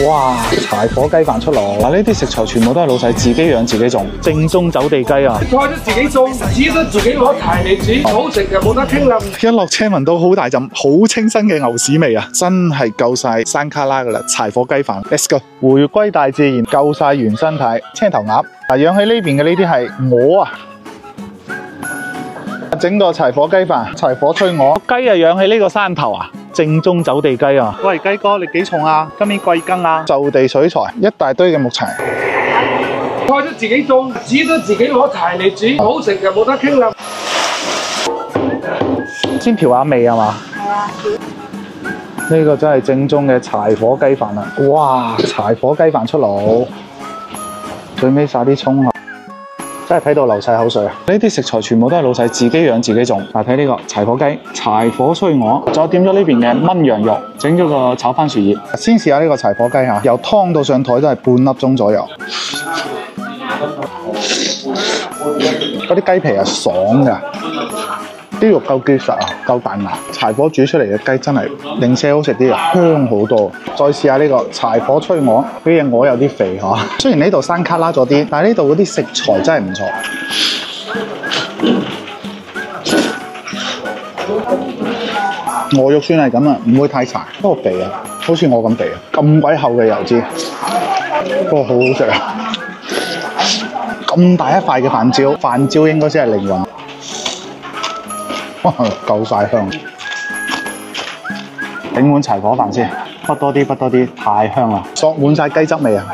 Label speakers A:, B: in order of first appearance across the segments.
A: 哇！柴火雞飯出爐，嗱呢啲食材全部都係老細自己養自己種，正宗走地雞啊！
B: 菜都自己種，紙都自己攞柴嚟煮，好食就冇得傾啦。
A: 一落車聞到好大陣好清新嘅牛屎味啊！真係夠晒山卡拉噶啦！柴火雞飯 ，Let's go！ 回歸大自然，夠晒原生態，青頭鴨。嗱，養喺呢邊嘅呢啲係鵝啊！整個柴火雞飯，柴火炊鵝。雞啊養喺呢個山頭啊！正宗走地雞啊！喂，雞哥，你幾重啊？今年貴庚啊？就地取材，一大堆嘅木柴。
B: 菜都自己種，紙都自己攞柴嚟煮，好食就冇得傾啦。
A: 先調下味係嘛？呢個真係正宗嘅柴火雞飯啊！哇！柴火雞飯出爐，最尾撒啲葱啊！真係睇到流晒口水啊！呢啲食材全部都係老細自己養自己種。嗱，睇呢個柴火雞、柴火炊鵝，仲有點咗呢邊嘅炆羊肉，整咗個炒番薯葉。先試下呢個柴火雞嚇，由湯到上台都係半粒鐘左右。嗰啲雞皮係爽㗎，啲肉夠結實啊，夠彈牙。柴火煮出嚟嘅雞真係零舍好食啲啊，香好多。再試下呢個柴火炊鵝，呢隻鵝有啲肥嚇。雖然呢度山卡拉咗啲，但係呢度嗰啲食材真係唔錯。鵝肉算係咁啊，唔會太柴，不過肥啊，好似我咁肥啊，咁鬼厚嘅油脂，不過好好食啊！咁大一塊嘅飯焦，飯焦應該先係靈魂。哇，夠晒香！整碗柴火飯先，不多啲，不多啲，太香啦！索滿晒雞汁味啊！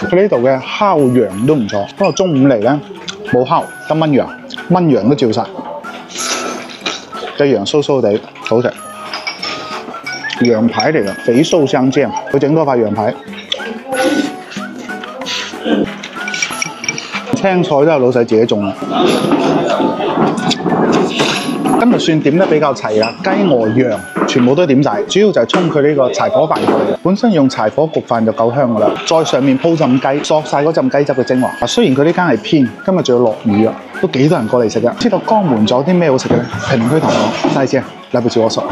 A: 佢呢度嘅烤羊都唔錯，不過中午嚟咧冇烤，得炆羊，炆羊都照晒。隻羊酥酥地，好食。羊排嚟㗎，肥酥相間。佢整多塊羊排。青菜都係老細自己種啦。今日算點得比較齊啦，雞鵝羊全部都點晒，主要就係沖佢呢個柴火飯過嚟。本身用柴火焗飯就夠香噶啦，再上面鋪浸雞，索晒嗰陣雞汁嘅精華。雖然佢呢間係偏，今日仲要落雨啊，都幾多人過嚟食㗎。知道江門仲有啲咩好食嘅咧？評論區同我講，下一次來不及我說。